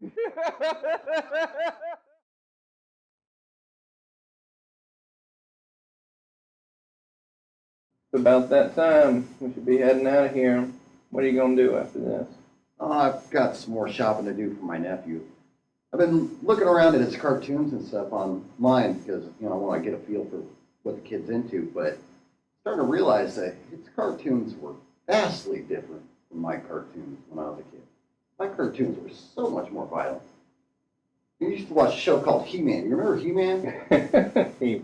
It's about that time. We should be heading out of here. What are you going to do after this? I've got some more shopping to do for my nephew. I've been looking around at his cartoons and stuff online because, I want to get a feel for what the kid's into, but I'm starting to realize that his cartoons were vastly different from my cartoons when I was a kid. My cartoons were so much more violent. You used to watch a show called He-Man. You remember He-Man? He,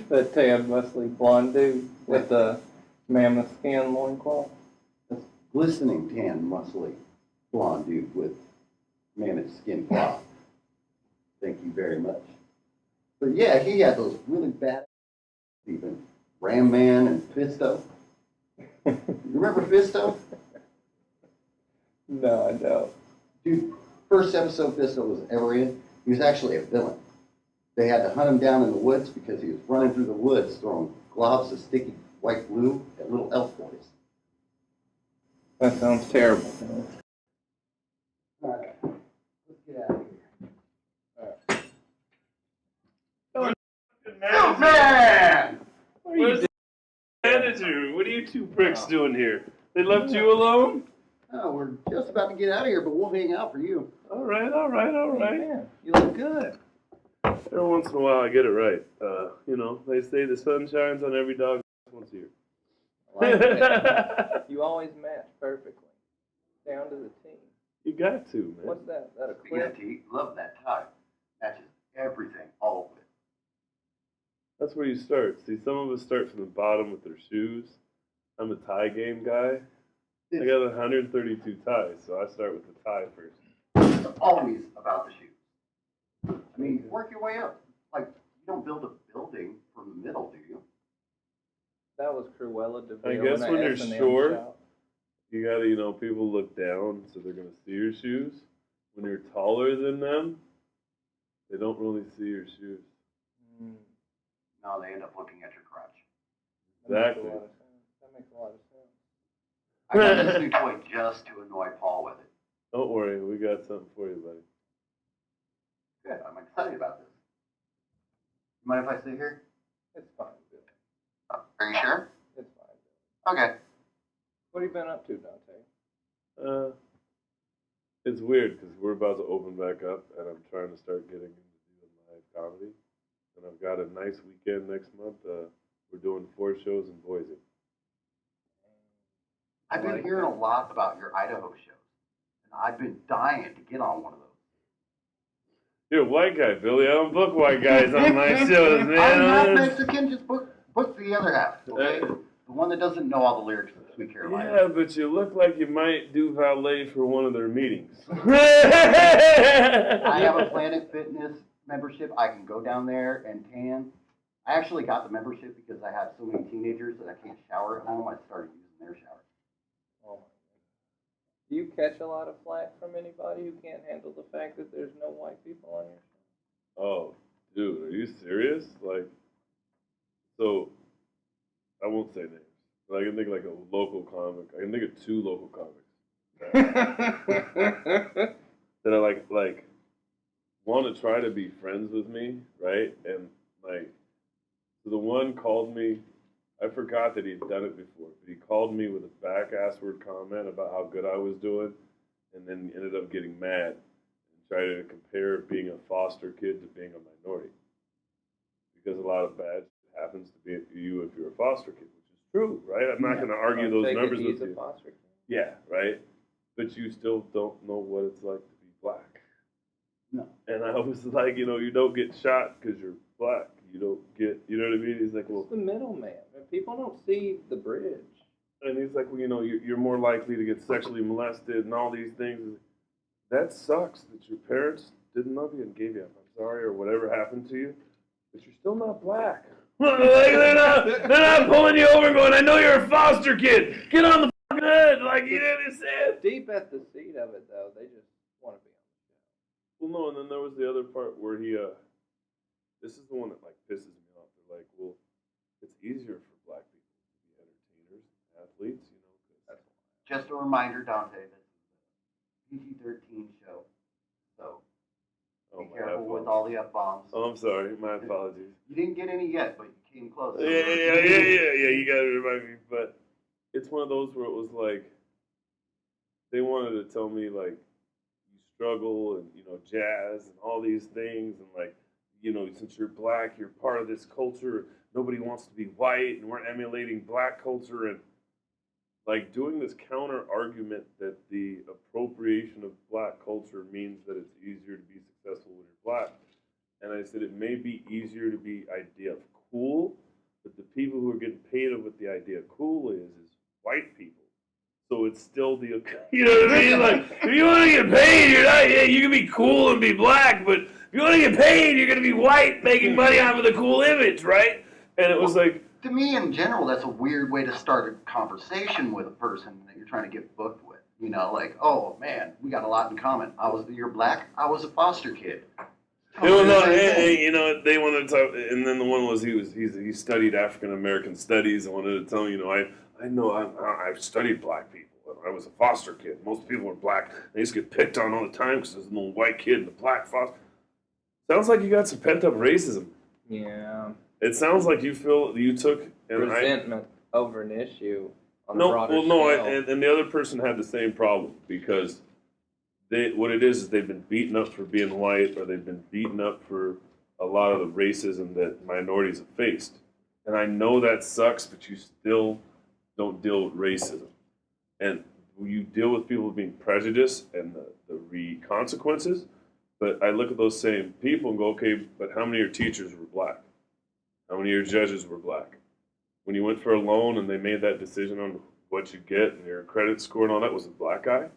that tan, muscly blonde dude with the mammoth skin loincloth. This glistening tan, muscly blonde dude with mammoth skin cloth. Thank you very much. But yeah, he had those really bad, even Ram Man and Fisto. You remember Fisto? No, I don't. Dude, first episode Fisto was ever in, he was actually a villain. They had to hunt him down in the woods because he was running through the woods throwing globs of sticky white glue at little elf boys. That sounds terrible. All right, let's get out of here. Suitman! Where's the manager? What are you two pricks doing here? They left you alone? Oh, we're just about to get out of here, but we'll hang out for you. All right, all right, all right. Man, you look good. Every once in a while I get it right. They say the sun shines on every dog once a year. I like it. You always match perfectly. Down to the T. You got to, man. What's that? Is that a Speaking of clip? tea, love that tie. Matches everything, all of it. That's where you start. See, some of us start from the bottom with their shoes. I'm a tie game guy. I got 132 ties, so I start with the tie first. It's always about the shoes. I mean, work your way up. Like, you don't build a building from the middle, do you? That was Cruella de Vil. I guess in when that you're S&M short, shop. you gotta, people look down, so they're gonna see your shoes. When you're taller than them, they don't really see your shoes. No, they end up looking at your crotch. Exactly. That makes a lot of sense. I got this new toy just to annoy Paul with it. Don't worry, we got something for you, buddy. Good, I'm excited about this. You mind if I sit here? It's fine, Bill. Are you sure? It's fine, Bill. Okay. What have you been up to, Dante? It's weird because we're about to open back up, and I'm trying to start getting into doing live comedy. And I've got a nice weekend next month. We're doing 4 shows in Boise. I've been hearing a lot about your Idaho shows, and I've been dying to get on one of those. You're a white guy, Billy. I don't book white guys on my shows, man. I'm not Mexican, just book the other half, okay? The one that doesn't know all the lyrics of Sweet Carolina. Yeah, but you look like you might do valet for one of their meetings. I have a Planet Fitness membership. I can go down there and tan. I actually got the membership because I have so many teenagers that I can't shower at home. I started using their shower. Oh my God. Do you catch a lot of flack from anybody who can't handle the fact that there's no white people on your show? Oh, dude, are you serious? So, I won't say names, but I can think of a local comic. I can think of 2 local comics that are want to try to be friends with me, right? And so the one called me. I forgot that he'd done it before, but he called me with a back-assward comment about how good I was doing, and then ended up getting mad and tried to compare being a foster kid to being a minority. Because a lot of bad shit happens to you if you're a foster kid, which is true, right? I'm not going to argue those numbers with you. Foster kid. Yeah, right? But you still don't know what it's like to be black. No. And I was like, you don't get shot because you're black. You don't get, you know what I mean? He's like, well, it's the middleman. People don't see the bridge. And he's like, well, you're more likely to get sexually molested and all these things. That sucks that your parents didn't love you and gave you up. I'm sorry, or whatever happened to you, but you're still not black. they're not pulling you over and going, I know you're a foster kid. Get on the fucking head. You know what I'm saying? Deep at the seat of it, though, they just want to be on the show. Well, no, and then there was the other part where he, this is the one that pisses me off. They're like, well, it's easier for black people to be entertainers, athletes, That's Just a reminder, Dante, this is a PG-13 show, so Oh, Be my careful F-bombs. with all the F-bombs. Oh, I'm sorry. My apologies. You didn't get any yet, but you came close. Yeah. You gotta remind me. But it's one of those where it was like they wanted to tell me like you struggle and jazz and all these things and like since you're black you're part of this culture. Nobody wants to be white and we're emulating black culture and like doing this counter argument that the appropriation of black culture means that it's easier to be successful when you're black. And I said it may be easier to be idea of cool, but the people who are getting paid what the idea of cool is white people. So it's still the you know what I mean? Like if you want to get paid, you're not. Yeah, you can be cool and be black, but if you want to get paid, you're gonna be white, making money off of the cool image, right? And it was like to me, in general, that's a weird way to start a conversation with a person that you're trying to get booked with. Like, oh man, we got a lot in common. You're black. I was a foster kid. They wanted to talk, and then the one was he studied African American studies. I wanted to tell him, I've studied black people. I was a foster kid. Most people are black. They used to get picked on all the time because there's a little white kid in the black foster. Sounds like you got some pent up racism. Yeah. It sounds like you feel you took resentment over an issue on a broader scale. And the other person had the same problem because what it is they've been beaten up for being white or they've been beaten up for a lot of the racism that minorities have faced. And I know that sucks, but you still don't deal with racism. And you deal with people being prejudiced and the consequences. But I look at those same people and go, okay, but how many of your teachers were black? How many of your judges were black? When you went for a loan and they made that decision on what you get and your credit score and all that, was a black guy?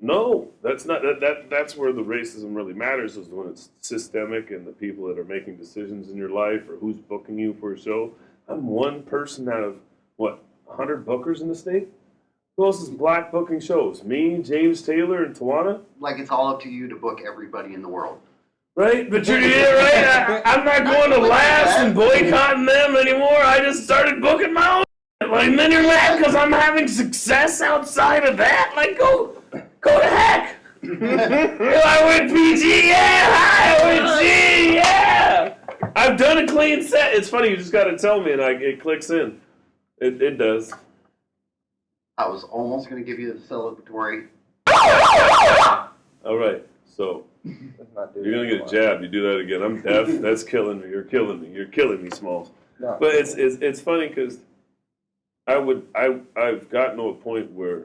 No, that's not. That's where the racism really matters, is when it's systemic and the people that are making decisions in your life or who's booking you for a show. I'm one person out of, 100 bookers in the state? Who else is black booking shows? Me, James Taylor, and Tawana? Like it's all up to you to book everybody in the world. Right? But you're right. I'm not going to Laughs and boycotting them anymore. I just started booking my own. Like, and then you're mad because I'm having success outside of that? Like, go to heck. I went PG, yeah. I went G, yeah. I've done a clean set. It's funny, you just got to tell me and it clicks in. It does. I was almost going to give you the celebratory. All right, so you're going to get jabbed. You do that again. I'm deaf. That's killing me. You're killing me. You're killing me, Smalls. No. But it's funny because I've gotten to a point where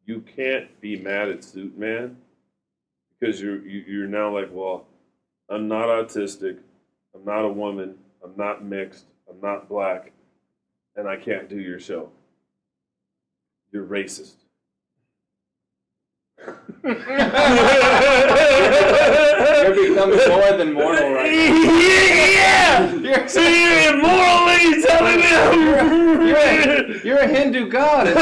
you can't be mad at Suitman because you're now like, well, I'm not autistic, I'm not a woman, I'm not mixed, I'm not black, and I can't do your show. You're racist. You're becoming more than mortal right now. Yeah! So you're immoral when you're telling me You're a Hindu god. It's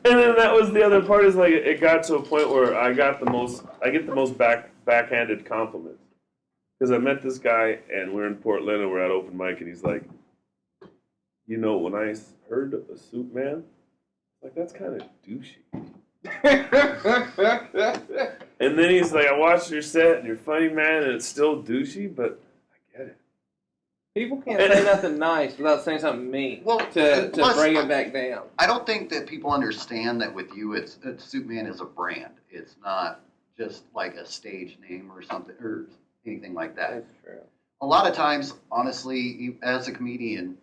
And then that was the other part, is like it got to a point where I get the most backhanded compliments. Because I met this guy and we're in Portland and we're at open mic and he's like, when I heard a Suitman, like that's kind of douchey. And then he's like, I watched your set and you're funny, man, and it's still douchey, but I get it. People can't say nothing nice without saying something mean to bring it back down. I don't think that people understand that with you, it's Suitman is a brand. It's not just like a stage name or something or anything like that. That's true. A lot of times, honestly, as a comedian,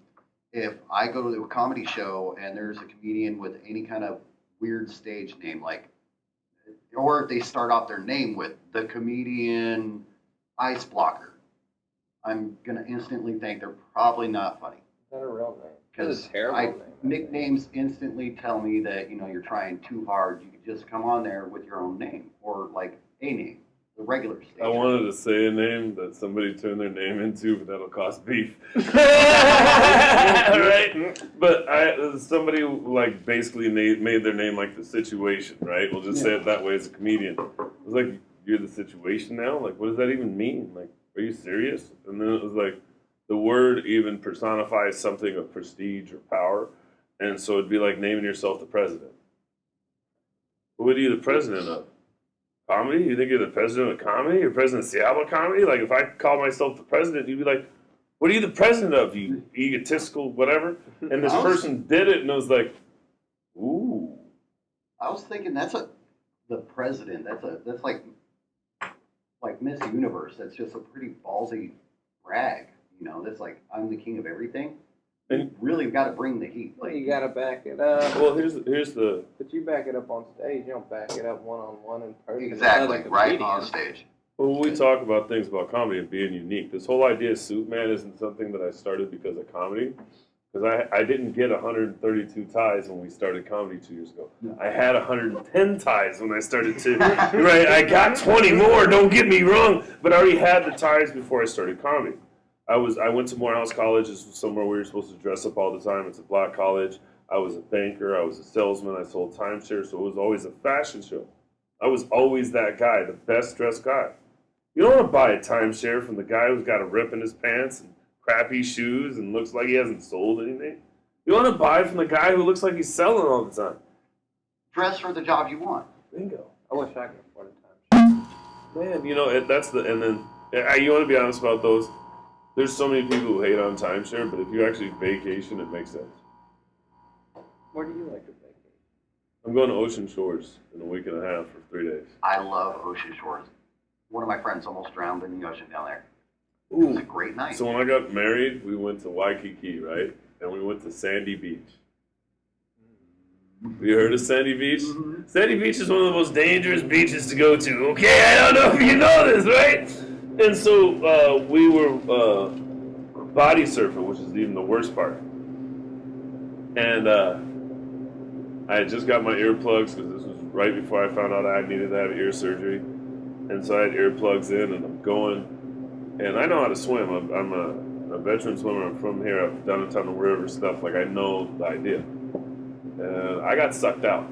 if I go to a comedy show and there's a comedian with any kind of weird stage name, or if they start off their name with the comedian Ice Blocker, I'm going to instantly think they're probably not funny. Is that a real name? Because name. Nicknames instantly tell me that, you're trying too hard. You could just come on there with your own name or like a name, the regular stage. I wanted to say a name that somebody turned their name into, but that'll cost beef. Right? But somebody like basically made their name like the situation, right? We'll just say it that way as a comedian. It was like, you're the situation now? Like, what does that even mean? Like, are you serious? And then it was like, the word even personifies something of prestige or power. And so it'd be like naming yourself the president. What are you the president of? Comedy? You think you're the president of comedy? You're president of Seattle comedy? Like, if I call myself the president, you'd be like, what are you the president of, you egotistical whatever? And this person did it, and I was like, ooh. I was thinking the president. That's like Miss Universe. That's just a pretty ballsy brag. You know, that's like, I'm the king of everything. You really got to bring the heat. Like, you got to back it up. Well, here's the. But you back it up on stage. You don't back it up one-on-one in person. Exactly, right on stage. Well, when we talk about things about comedy and being unique, this whole idea of Suitman isn't something that I started because of comedy. Because I didn't get 132 ties when we started comedy 2 years ago. I had 110 ties when I started to. Right, I got 20 more. Don't get me wrong, but I already had the ties before I started comedy. I went to Morehouse College. This was somewhere we were supposed to dress up all the time. It's a black college. I was a banker. I was a salesman. I sold timeshare, so it was always a fashion show. I was always that guy, the best dressed guy. You don't want to buy a timeshare from the guy who's got a rip in his pants and crappy shoes and looks like he hasn't sold anything. You want to buy from the guy who looks like he's selling all the time. Dress for the job you want. Bingo. I wish I could afford a timeshare. Man, you know, and then you want to be honest about those. There's so many people who hate on timeshare, but if you actually vacation, it makes sense. Where do you like to vacation? I'm going to Ocean Shores in a week and a half for 3 days. I love Ocean Shores. One of my friends almost drowned in the ocean down there. It was a great night. So when I got married, we went to Waikiki, right? And we went to Sandy Beach. Have you heard of Sandy Beach? Mm-hmm. Sandy Beach is one of the most dangerous beaches to go to. Okay, I don't know if you know this, right? And so we were body surfing, which is even the worst part. And I had just got my earplugs because this was right before I found out I needed to have ear surgery. And so I had earplugs in, and I'm going. And I know how to swim. I'm a veteran swimmer. I'm from here. I've done a ton of river stuff. Like, I know the idea. And I got sucked out.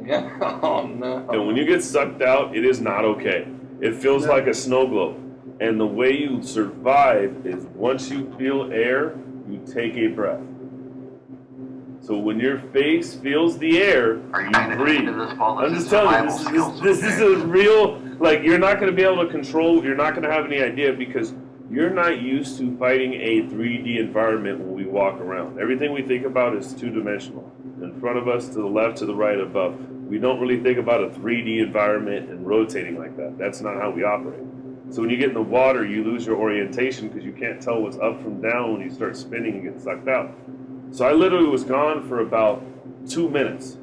Yeah. Oh, no. And when you get sucked out, it is not okay. It feels like a snow globe. And the way you survive is once you feel air, you take a breath. So when your face feels the air, you breathe. I'm just telling you, this is a real, like, you're not going to be able to control, you're not going to have any idea because you're not used to fighting a 3D environment when we walk around. Everything we think about is two-dimensional. In front of us, to the left, to the right, above. We don't really think about a 3D environment and rotating like that. That's not how we operate. So when you get in the water, you lose your orientation because you can't tell what's up from down when you start spinning and get sucked out. So I literally was gone for about 2 minutes,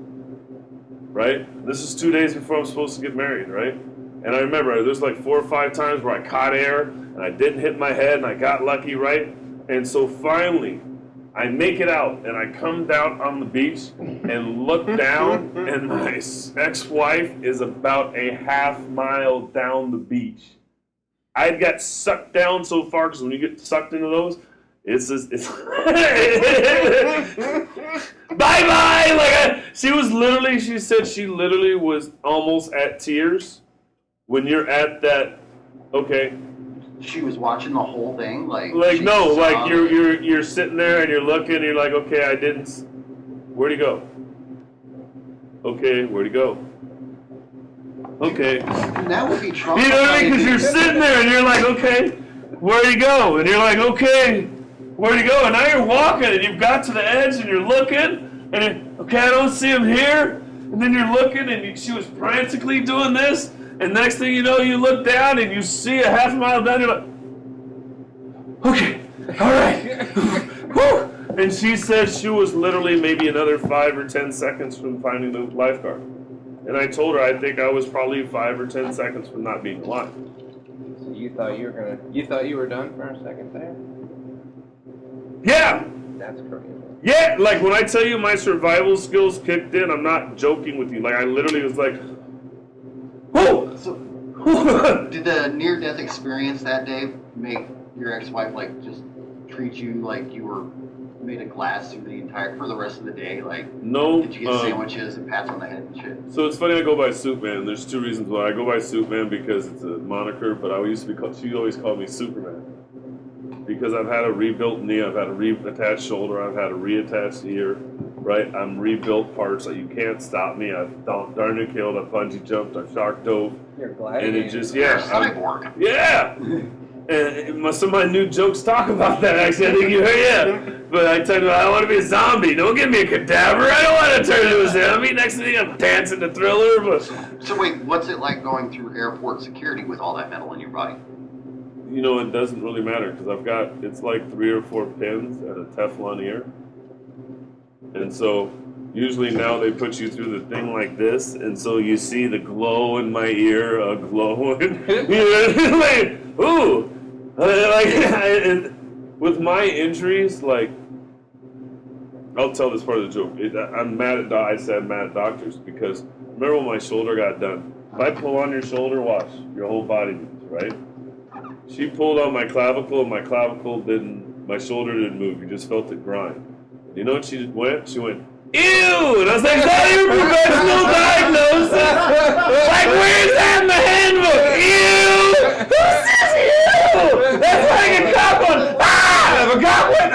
right? This is 2 days before I'm supposed to get married, right? And I remember there's like 4 or 5 times where I caught air and I didn't hit my head and I got lucky, right? And so finally, I make it out and I come down on the beach and look down and my ex-wife is about a half mile down the beach. I got sucked down so far because when you get sucked into those, it's bye-bye! Like, she said she literally was almost at tears when you're at that, okay. She was watching the whole thing, like no, like you're sitting there and you're looking and you're like, okay, I didn't, where'd he go? Okay, where'd he go? Okay. That would be trouble. You know what I mean? Because you're sitting there and you're like, okay, where'd he go? And you're like, okay, where'd he go? And now you're walking and you've got to the edge and you're looking and okay, I don't see him here. And then you're looking and she was frantically doing this. And next thing you know, you look down and you see a half a mile down. You're like, okay, all right. And she said she was literally maybe another 5 or 10 seconds from finding the lifeguard. And I told her I think I was probably 5 or 10 seconds from not being alive. So you thought you were done for a second there? Yeah. That's crazy. Yeah, like when I tell you my survival skills kicked in, I'm not joking with you. Like I literally was like, whoa! So, did the near-death experience that day make your ex-wife like just treat you like you were made of glass for the rest of the day? Like, no. Did you get sandwiches and pats on the head and shit? So it's funny I go by Suitman. There's 2 reasons why I go by Suitman because it's a moniker, but I used to be called. She always called me Superman because I've had a rebuilt knee, I've had a reattached shoulder, I've had a reattached ear. right? I'm rebuilt parts, like you can't stop me. I've darn near killed, I've bungee jumped, I've shark dove. You're glad. And it just, You're a yeah. cyborg. Yeah! And some of my new jokes talk about that, actually. I think you heard, yeah. But I tell you, I want to be a zombie. Don't give me a cadaver. I don't want to turn into a zombie. Next thing I'm dancing to Thriller. But So wait, what's it like going through airport security with all that metal in your body? you know, it doesn't really matter because I've got, it's like 3 or 4 pins and a Teflon ear. And so usually now they put you through the thing like this, and so you see the glow in my ear, glowing. You know, like, ooh, and with my injuries, like, I'll tell this part of the joke. I'm mad at I said mad at doctors because remember when my shoulder got done? If I pull on your shoulder, watch, your whole body moves, right? She pulled on my clavicle, and my clavicle didn't, my shoulder didn't move. You just felt it grind. You know what she went? She went, ew! And I was like, is that your professional diagnosis? Like, where's that in the handbook? Ew! Who says ew? That's like a cop on, if a cop went,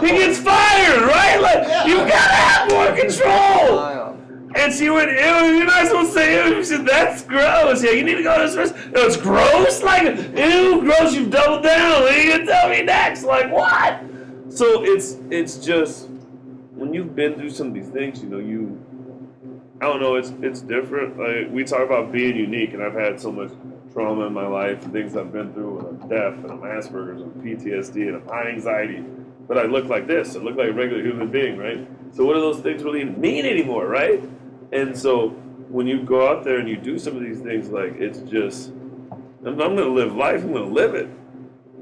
he gets fired, right? Like, you've got to have more control! And she went, ew, you're not supposed to say ew. She said, that's gross. Yeah, you need to go to this first. No, it's gross? Like, ew, gross, you've doubled down. What are you going to tell me next? Like, what? So it's just, when you've been through some of these things, you know, I don't know, it's different. Like, we talk about being unique, and I've had so much trauma in my life, and things I've been through, and I'm deaf, and I'm Asperger's, and PTSD, and I'm high anxiety. But I look like this. I look like a regular human being, right? So what do those things really mean anymore, right? And so when you go out there and you do some of these things, like, it's just, I'm going to live life. I'm going to live it.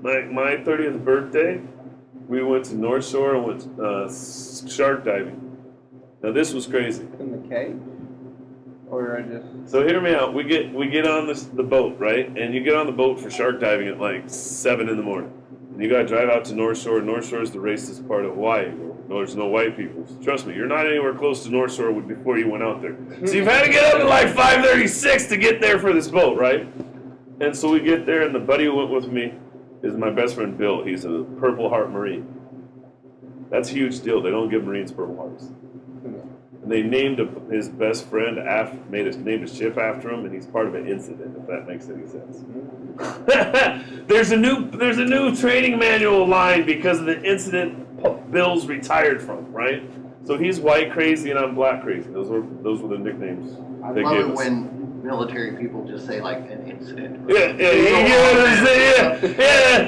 Like, my 30th birthday, we went to North Shore and went shark diving. Now, this was crazy. In the cage? Or just... So hear me out. We get on the boat, right? And you get on the boat for shark diving at like 7 in the morning. And you got to drive out to North Shore. North Shore is the racist part of Hawaii. There's no white people. Trust me, you're not anywhere close to North Shore before you went out there. So you've had to get up at like 5:36 to get there for this boat, right? And so we get there, and the buddy who went with me is my best friend Bill. He's a Purple Heart Marine. That's a huge deal. They don't give Marines Purple Hearts. And they named his best friend, named his ship after him, and he's part of an incident, if that makes any sense. There's a new training manual line because of the incident Bill's retired from, right? So he's white crazy and I'm black crazy. Those were the nicknames they I love gave it us. when military people just say like an incident. Yeah,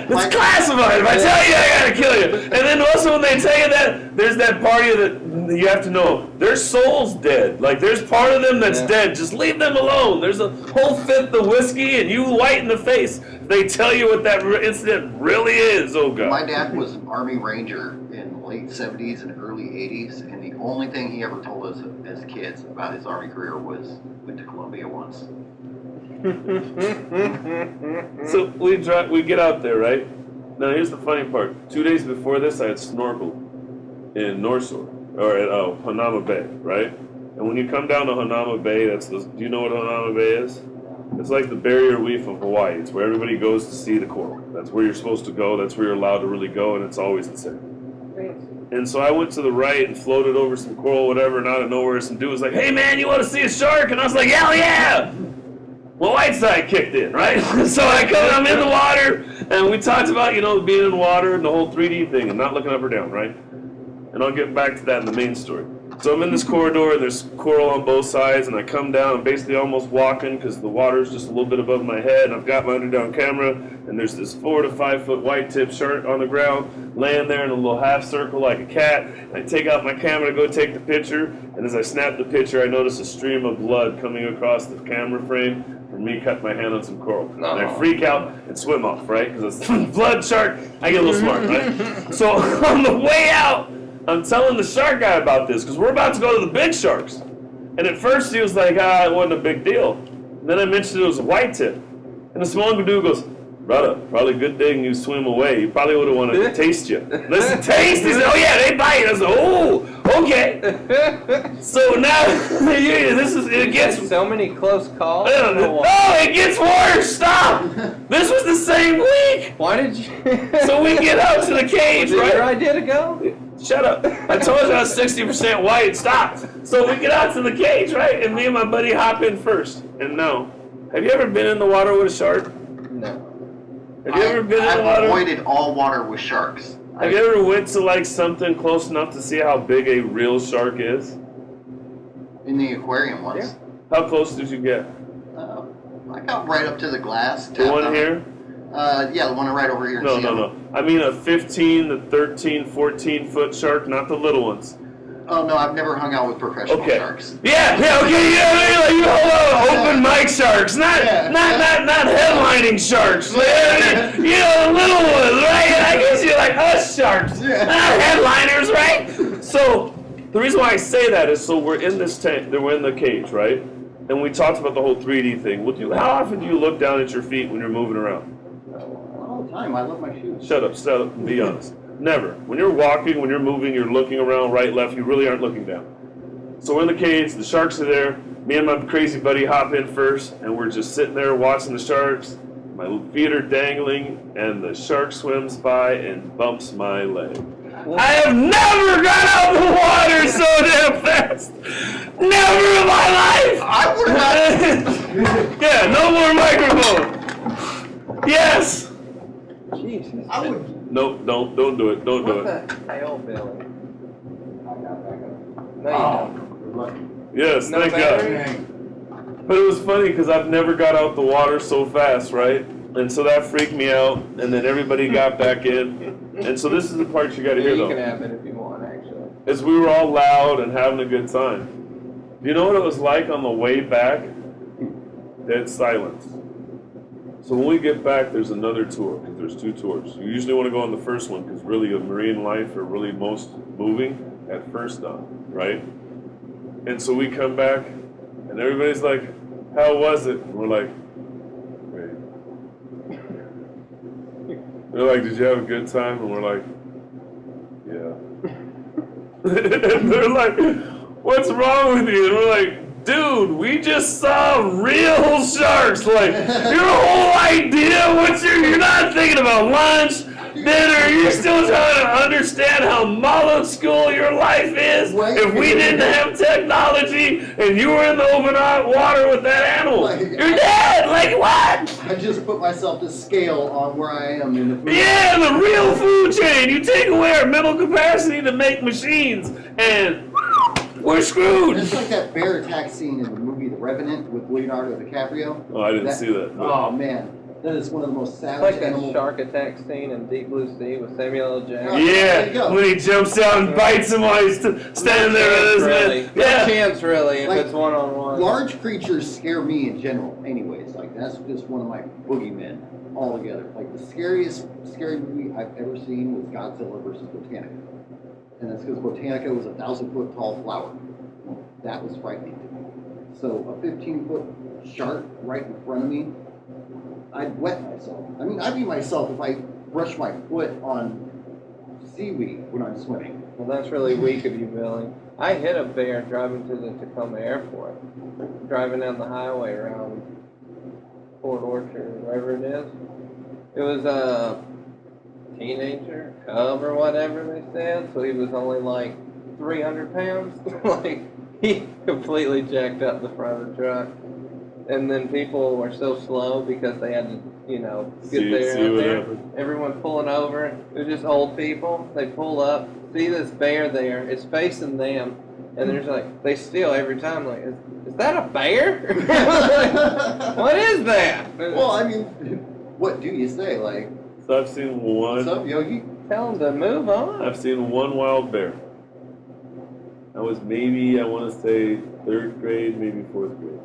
it's classified. If I tell you, I gotta kill you. And then also when they tell you that, there's that party that you have to know, their soul's dead. Like, there's part of them that's dead. Just leave them alone. There's a whole fifth of whiskey and you white in the face. They tell you what that incident really is. Oh, God. My dad was an Army Ranger in the late 70s and early 80s, and the only thing he ever told us as kids about his Army career was went to Columbia once. So we get out there, right? Now, here's the funny part. 2 days before this, I had snorkeled in North Shore, or at Hanama Bay, right? And when you come down to Hanama Bay, do you know what Hanama Bay is? It's like the barrier reef of Hawaii. It's where everybody goes to see the coral. That's where you're supposed to go. That's where you're allowed to really go, and it's always the same. And so I went to the right and floated over some coral, whatever, and out of nowhere, some dude was like, hey, man, you want to see a shark? And I was like, hell yeah! Well, white side kicked in, right? So I'm in the water, and we talked about, being in the water and the whole 3D thing and not looking up or down, right? And I'll get back to that in the main story. So I'm in this corridor, and there's coral on both sides, and I come down, I'm basically almost walking because the water's just a little bit above my head, and I've got my under-down camera, and there's this 4 to 5 foot white tip shark on the ground, laying there in a little half circle like a cat. And I take out my camera to go take the picture, and as I snap the picture, I notice a stream of blood coming across the camera frame from me cutting my hand on some coral. And I freak out and swim off, right? Because it's blood shark, I get a little smart, right? So on the way out, I'm telling the shark guy about this because we're about to go to the big sharks. And at first he was like, it wasn't a big deal. And then I mentioned it was a white tip. And the small dude goes, brother, probably a good thing you swim away. You probably would have wanted to taste you. Listen, taste? He said, oh yeah, they bite. I said, oh, okay. So now, it gets... So many close calls. It gets worse. Stop. This was the same week. Why did you... So we get out to the cage, Was it right? your idea to go? Shut up. I told you I was 60% white. Stop. So we get out to the cage, right? And me and my buddy hop in first. And no. Have you ever been in the water with a shark? No. Have you ever been in the I've water? avoided all water with sharks. Have you ever went to like something close enough to see how big a real shark is? In the aquarium once. Yeah. How close did you get? I got right up to the glass. The one here? Yeah, the one right over here in No. Seattle. I mean a 15 to 13, 14 foot shark, not the little ones. Oh, no, I've never hung out with professional Okay. sharks. Yeah, okay, like you hold on, open mic sharks, not headlining sharks. The little ones, right? I guess you like us sharks, not headliners, right? So the reason why I say that is so we're in this tank, we're in the cage, right? And we talked about the whole 3D thing. How often do you look down at your feet when you're moving around? All the time. I love my shoes. Shut up, and be honest. Never. When you're walking, when you're moving, you're looking around, right, left, you really aren't looking down. So we're in the cage, the sharks are there, me and my crazy buddy hop in first, and we're just sitting there watching the sharks. My feet are dangling, and the shark swims by and bumps my leg. I have never got out of the water so damn fast! Never in my life! I would not. Yeah, no more microphone! Yes! Jesus. I would. Nope, don't do it, don't do What it. the hell, Billy? No, you don't. Yes, No thank battery? God. But it was funny because I've never got out the water so fast, right? And so that freaked me out, and then everybody got back in. And so this is the part you got to hear, You can though. have it if you want, actually. Is we were all loud and having a good time. Do you know what it was like on the way back? Dead silence. So when we get back, there's another tour, because there's 2 tours. You usually want to go on the first one, because really a marine life are really most moving at first on, right? And so we come back, and everybody's like, how was it? And we're like, great. They're like, did you have a good time? And we're like, yeah. And they're like, what's wrong with you? And we're like, dude, we just saw real sharks. Like, your whole idea, you're not thinking about lunch, dinner, you're still trying to understand how model school your life is. If we didn't have technology and you were in the open water with that animal, you're dead. Like, what? I just put myself to scale on where I am in the food. Yeah, the real food chain. You take away our mental capacity to make machines, and we're screwed. It's like that bear attack scene in the movie The Revenant with Leonardo DiCaprio. Oh, I didn't see that. Oh, man. That is one of the most It's savage like that animals. shark attack scene in Deep Blue Sea with Samuel L. Jackson. There you Yeah, go. when he jumps out and bites him while he's standing there with his Really. head. No Yeah. chance, really, if Like, it's one-on-one. Large creatures scare me in general, anyways. Like, that's just one of my boogeymen altogether. Like, the scariest scary movie I've ever seen was Godzilla vs. Botanica. And that's because Botanica was a 1,000-foot tall flower. That was frightening to me. So, a 15-foot shark right in front of me, I'd wet myself. I mean, I'd be myself if I brushed my foot on seaweed when I'm swimming. Well, that's really weak of you, Billy. I hit a bear driving to the Tacoma airport, driving down the highway around Port Orchard, wherever it is. It was a teenager, cub or whatever they said, so he was only like 300 pounds. Like, he completely jacked up the front of the truck. And then people were so slow because they had to, get See there. what Out there. happened. Everyone pulling over. It was just old people. They pull up, see this bear there. It's facing them, and they're just like, they steal every time. Like, is that a bear? What is that? Well, I mean, what do you say? Like, So I've seen what's one. up, Yogi? Tell them to move on. I've seen one wild bear. I was maybe, I want to say, 3rd grade, maybe 4th grade.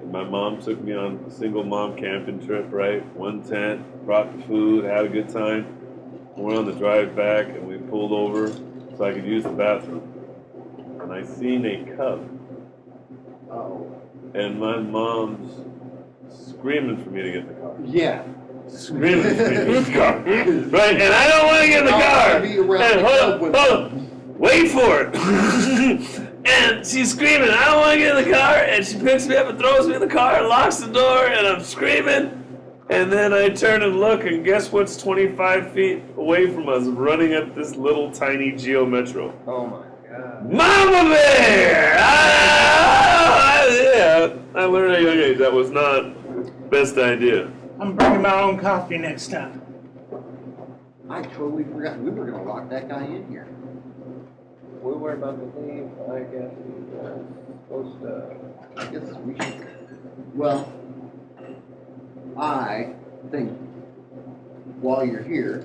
And my mom took me on a single mom camping trip, right? One tent, brought the food, had a good time. We went on the drive back, and we pulled over so I could use the bathroom. And I seen a cub. Oh. And my mom's screaming for me to get in the car. Yeah. Screaming for me to get in the car. Right? And I don't want to get in the I car. wanna be around And the hold cub on, with hold on. Wait for it. And she's screaming, I don't want to get in the car. And she picks me up and throws me in the car and locks the door. And I'm screaming. And then I turn and look, and guess what's 25 feet away from us, running at this little tiny Geo Metro? Oh my god. Mama Bear! Ah! Yeah, I learned at a young age that was not best idea. I'm bringing my own coffee next time. I totally forgot. We were going to lock that guy in here. We were about to leave. I guess we're supposed to. I guess we should. Well, I think while you're here,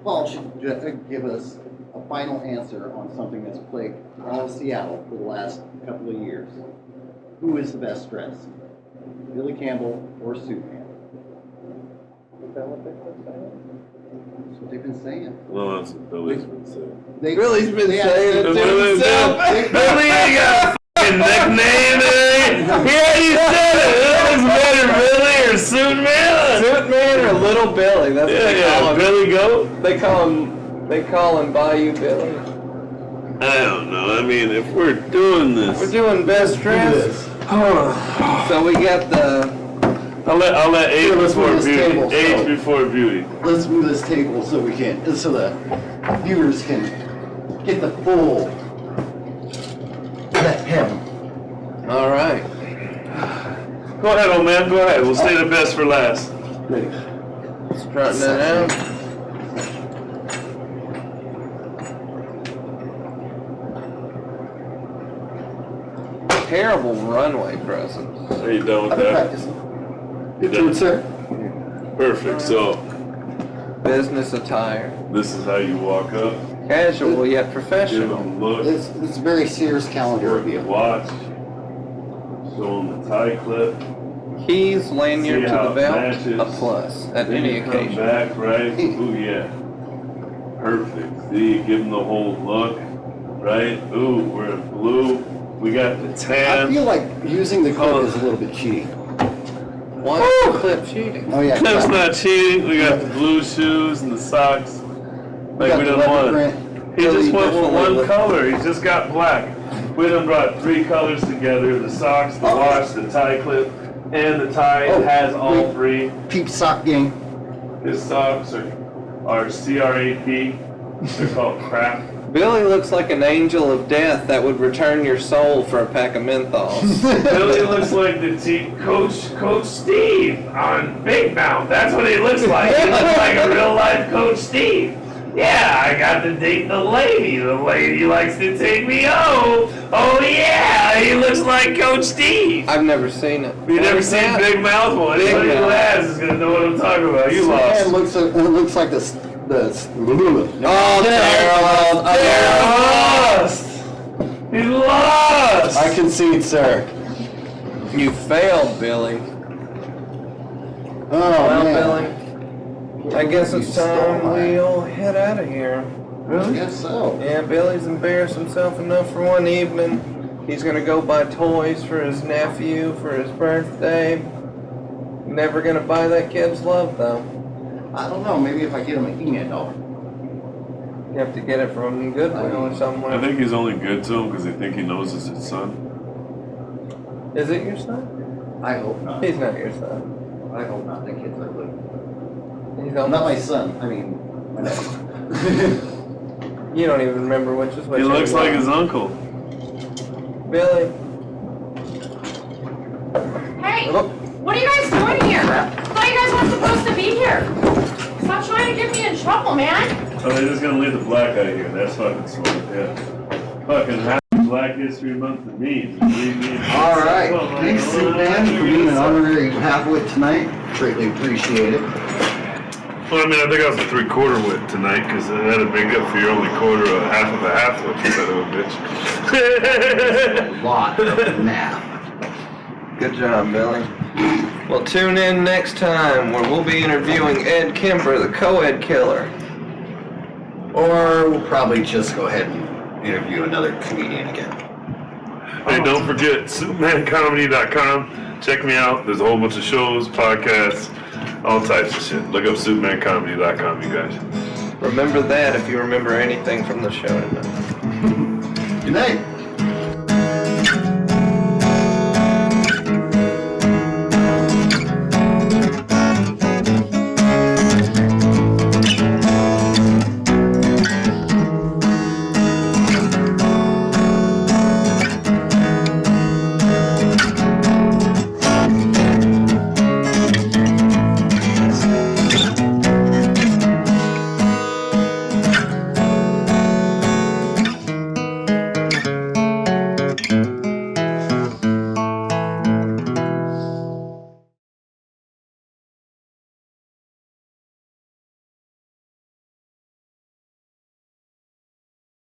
Paul should give us a final answer on something that's plagued all of Seattle for the last couple of years. Who is the best dressed? Billy Cambell or Suitman? Is that what they've been saying? That's what they've been saying. Well, that's what Billy's been saying. Billy's been saying it to Billy himself. ain't got a fucking nickname. He already said it. Who looks better, Billy or Suitman? Suitman or Little Billy? That's what they call him. Billy Goat. They call him Bayou Billy. I don't know. I mean, if we're doing this, We're doing best dress. So we got the. I'll let age Here, let's before move this beauty. table, Age so- before beauty. Let's move this table so the viewers can get the full let him. All right. Go ahead, old man. Go ahead. We'll save the best for last. Ready? Strutting it out. Terrible runway presence. Are you done with I've been that? practicing. You Good to it, done? sir. Perfect. So Business attire. this is how you walk up. Casual yet Give professional. them a look. This is very Sears calendar Work of your you. watch. Show them the tie clip. Keys, lanyard See to how the it belt, matches. a plus at Then any you come occasion. back, right? Ooh, yeah. Perfect. See, give them the whole look, right? Ooh, we're in blue. We got the I tan. feel like using the clip is a little bit cheating. Why is the clip cheating? Oh yeah. Clip's not cheating. We got the blue shoes and the socks. Like got we the done leopard one. print. He just Billy went with definitely one looked- color. He just got black. We done brought 3 colors together: the socks, the Oh. watch, the tie clip, and the tie Oh, has all wait. 3. Peep sock gang. His socks are CRAP. They're called crap. Billy looks like an angel of death that would return your soul for a pack of menthols. Billy looks like the Coach Steve on Big Mouth. That's what he looks like. He looks like a real life Coach Steve. Yeah, I got to date the lady. The lady likes to take me home. Oh yeah, he looks like Coach Steve. I've never seen it. You What never is seen that? Big Mouth? Well, anybody who Mouth. has is gonna know what I'm talking about. You Man, lost. it looks like this. Oh, terrible. They're lost. He lost. I concede, sir. You failed, Billy. Oh Well, man. Billy, I guess You it's stole time mine. we'll head out of here. I guess so. Yeah, Billy's embarrassed himself enough for one evening. He's gonna go buy toys for his nephew for his birthday. Never gonna buy that kid's love, though. I don't know. Maybe if I get him a He-Man doll. You have to get it from Goodwin or somewhere. I think he's only good to him because they think he knows it's his son. Is it your son? I hope not. He's not your son. I hope not. That kid's ugly. He's Not almost. my son. I mean, my nephew. You don't even remember which is which. He looks anymore. like his uncle. Billy. Hey, Oh, what are you guys doing here? I thought you guys weren't supposed to be here. Stop trying to get me in trouble, man. Oh, they're just gonna leave the black guy here. That's fucking smart, yeah. Fucking happy Black History Month to me. Leave me in peace. All right. Come on, Thanks, man. Suitman, for being an honorary half-wit tonight. Greatly appreciated. Well, I mean, I think I was a 3/4 wit tonight because I had to make up for your only quarter, half of a half wit, you son of a bitch. A lot of math. good job, Billy. Well, tune in next time where we'll be interviewing Ed Kemper, the co-ed killer. Or we'll probably just go ahead and interview another comedian again. Hey, don't forget, SuitmanComedy.com. Check me out. There's a whole bunch of shows, podcasts, all types of shit. Look up SuitmanComedy.com, you guys. Remember that if you remember anything from the show tonight. Good night.